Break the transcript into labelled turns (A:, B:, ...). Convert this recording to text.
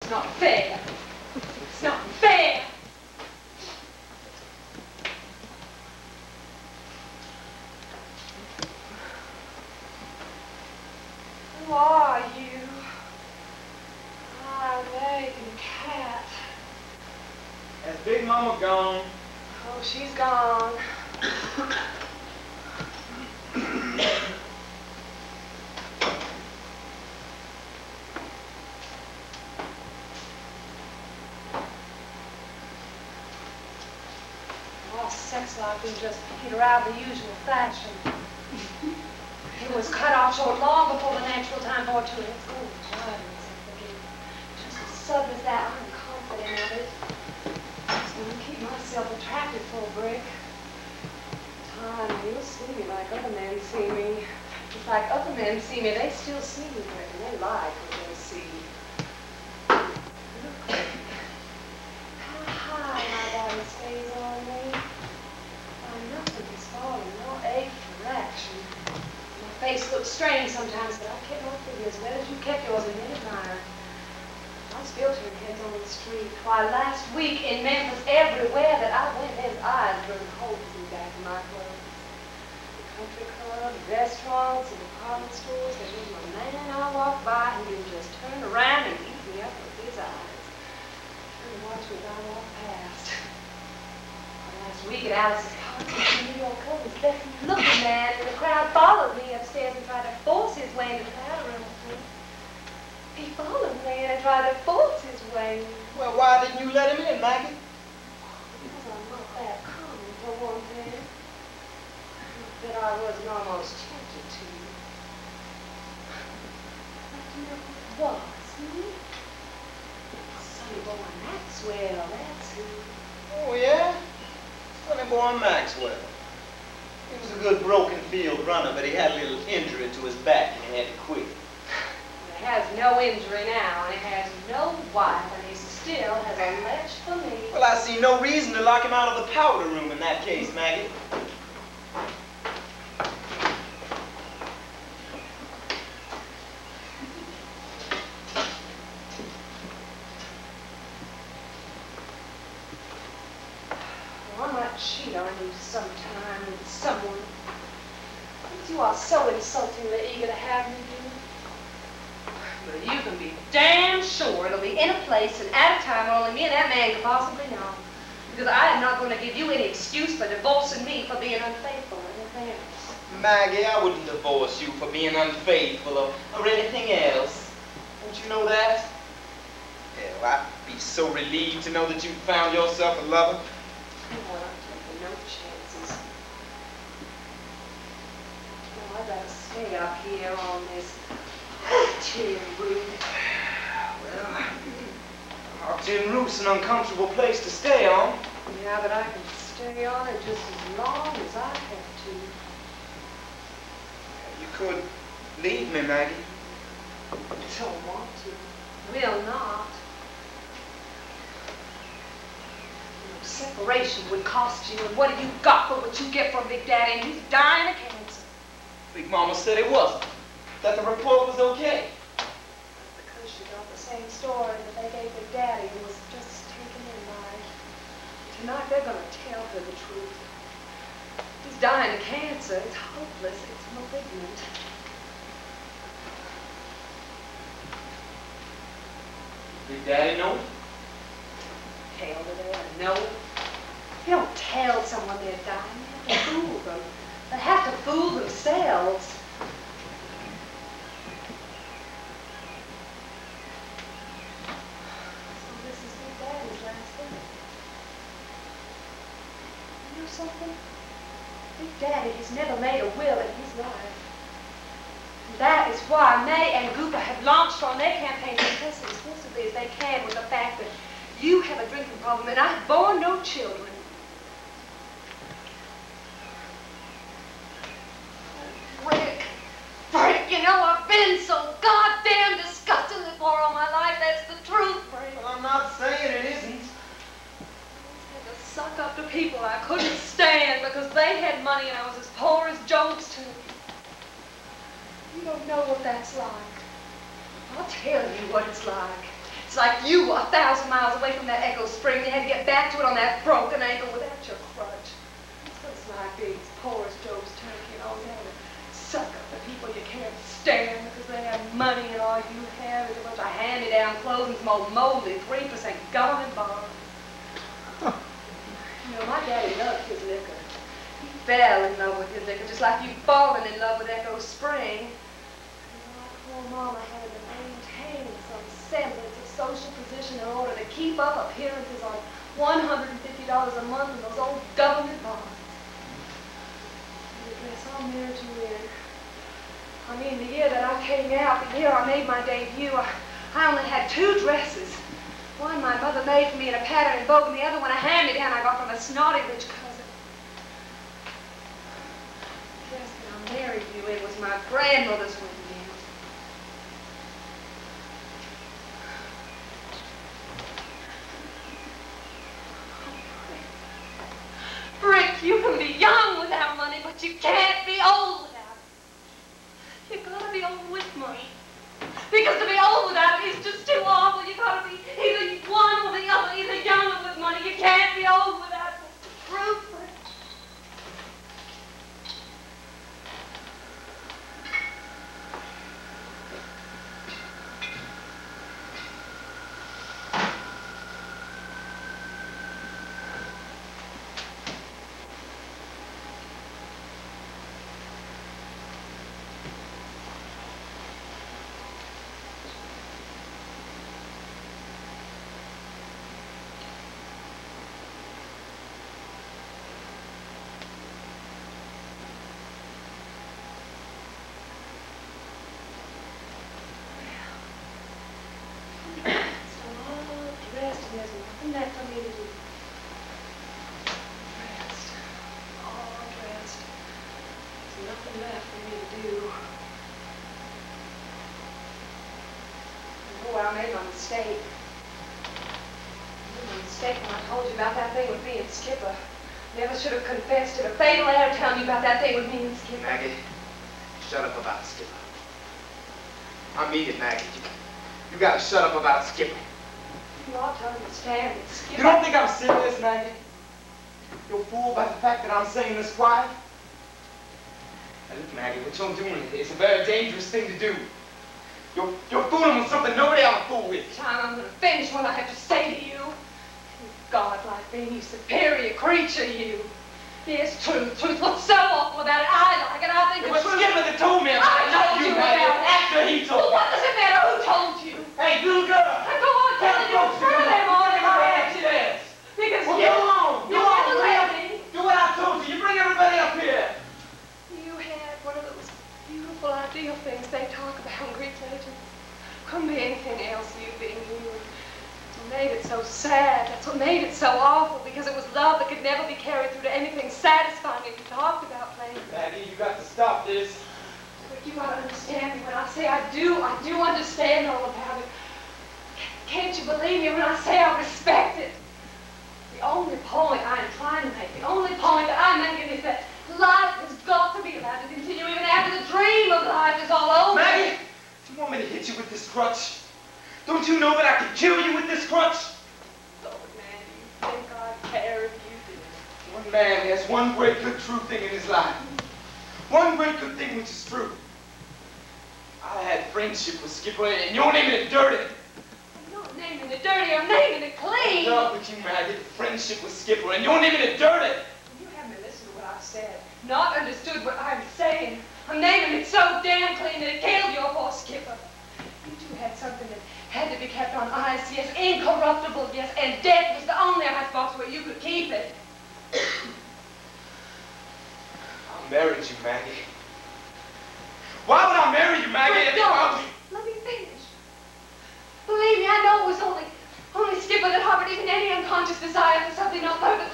A: It's not fair. It's not fair. Who are you? Ah, Meg and Cat.
B: Has Big Mama gone?
A: Oh, she's gone. Well, sex life didn't just peter out the usual fashion. It was cut off short long before the natural time for it to its own time. Just as sudden as that, I'm confident of it. Just going to keep myself attracted for a break. Time, you'll see me like other men see me. Just like other men see me, they still see me, and they like what they see. Look at me. How high my body stays on me. Why, nothing is falling, no ache for action. My face looks strange sometimes, but I kept my figure as well as you kept yours in any manner. Those filtering heads on the street. Why, last week in Memphis, everywhere that I went, his eyes burned holes in the back of my clothes. The country clubs, restaurants, and department stores, there was a man I walked by who would just turn around and eat me up with his eyes. Turn and watch me as I walked past. Last week at Alice's concert in New York Club was that looking man, and the crowd followed me upstairs and tried to force his way into the powder room with me. He followed me and tried to force his way.
B: Well, why didn't you let him in, Maggie?
A: Because I'm not that common, for one thing. That I wasn't almost tempted to. But you know who it was, Sonny Boy Maxwell, that's who.
B: Oh, yeah? Sonny Boy Maxwell. He was a good broken field runner, but he had a little injury to his back and he had to quit.
A: He has no injury now, and he has no wife, and he still has a ledge for me.
B: Well, I see no reason to lock him out of the powder room in that case, Maggie.
A: Well, I might cheat on you sometime with someone. But you are so insultingly eager to have me do. But you can be damn sure it'll be in a place and at a time where only me and that man can possibly know. Because I am not going to give you any excuse for divorcing me for being unfaithful or anything else.
B: Maggie, I wouldn't divorce you for being unfaithful or anything else. Don't you know that? Hell, I'd be so relieved to know that you found yourself a lover.
A: Well, I'm taking no chances. No, I'd rather stay up here on this tin roof.
B: Well, our tin roof's an uncomfortable place to stay on.
A: Yeah, but I can stay on it just as long as I have to.
B: You could leave me, Maggie.
A: Don't want to. Will not. No, separation would cost you, and what have you got for what you get from Big Daddy? And he's dying of cancer.
B: Big Mama said it wasn't. That the report was okay.
A: Because she got the same story that they gave Big Daddy and was just taken in by it. Tonight they're going to tell her the truth. He's dying of cancer. It's hopeless. It's malignant.
B: Big Daddy know?
A: Hell do they know? You don't tell someone they're dying. You have to fool them. They have to fool themselves. Something? Big Daddy has never made a will in his life. And that is why May and Gooper have launched on their campaign to press as exclusively as they can with the fact that you have a drinking problem and I have borne no children. Frank, you know I've been so goddamn disgustingly poor all my life. That's the truth, Frank.
B: Well, I'm not saying it isn't.
A: Suck up to people I couldn't stand because they had money and I was as poor as Job's too. You don't know what that's like. I'll tell you what it's like. It's like you were 1,000 miles away from that Echo Spring and you had to get back to it on that broken ankle without your crutch. That's what it's like being as poor as Job's turkey and always having to suck up the people you can't stand because they have money and all you have is a bunch of hand-me-down clothes and some old moldy 3% government bonds. You know, my daddy loved his liquor. He fell in love with his liquor, just like you've fallen in love with Echo Spring. And my poor mama had to maintain some semblance of social position in order to keep up appearances on $150 a month in those old government bonds. And the dress I'll marry you in. I mean, the year that I came out, the year I made my debut, I only had 2 dresses. One my mother made for me in a pattern in vogue, and the other one a hand-me-down I got from a snotty rich cousin. The dress that I married you in was my grandmother's wedding gown. Brick, you can be young without money, but you can't be old without it. You've got to be old with money. Because to be old without it is just too awful. You've got to be either one or the other, either young or with money. You can't be old without it. That's the truth. Nothing left for me to do. Dressed. All dressed. There's nothing left for me to do. Oh, I made my mistake. I made my mistake when I told you about that thing with me and Skipper. Never should have confessed to the fatal error telling you about that thing with me and Skipper.
B: Maggie, shut up about Skipper. I mean it, Maggie. You gotta shut up about Skipper.
A: You ought to understand it, Skipper.
B: You don't think I'm serious, Maggie? You're fooled by the fact that I'm saying this quiet? Now look, Maggie, what you're doing is a very dangerous thing to do. You're fooling with something nobody ought to fool with.
A: Time I'm going to finish what I have to say to you. You godlike being, you superior creature, you. Yes, truth. What's so awful about it? I like it. I think
B: it
A: the
B: was
A: truth.
B: Skipper that told me about it, not you, Maggie. After he told me.
A: Well, what does it matter who told you?
B: Hey, little girl.
A: I go on telling you in front of them all if I have to. Because
B: well,
A: you,
B: go on.
A: you never let me.
B: Do what I told you. You bring everybody up here.
A: You had one of those beautiful ideal things they talk about in Greek legends. Couldn't be anything else, you being you. What made it so sad, that's what made it so awful, because it was love that could never be carried through to anything satisfying that you talked about playing.
B: Maggie, you got to stop this.
A: But you gotta understand me when I say I do understand all about it. Can't you believe me when I say I respect it? The only point I am trying to make, the only point that I'm making is that life has got to be allowed to continue even after the dream of life is all over.
B: Maggie, do you want me to hit you with this crutch? Don't you know that I could kill you with this crutch?
A: Oh, man, do you think I'd care if you did?
B: One man has one great good true thing in his life. One great good thing which is true. I had friendship with Skipper, and you're naming it dirty.
A: I'm not naming it dirty, I'm naming it clean.
B: What's up with you, Maggie? Friendship with Skipper, and you're naming it dirty.
A: You haven't listened to what I've said, not understood what I'm saying. I'm naming it so damn clean that it killed your poor Skipper. You two had something that had to be kept on ice, yes, incorruptible, yes, and death was the only icebox where you could keep it.
B: I married you, Maggie. Why would I marry you, Maggie?
A: Don't. Let me finish. Believe me, I know it was only Skipper that harbored even any unconscious desire for something not perfect.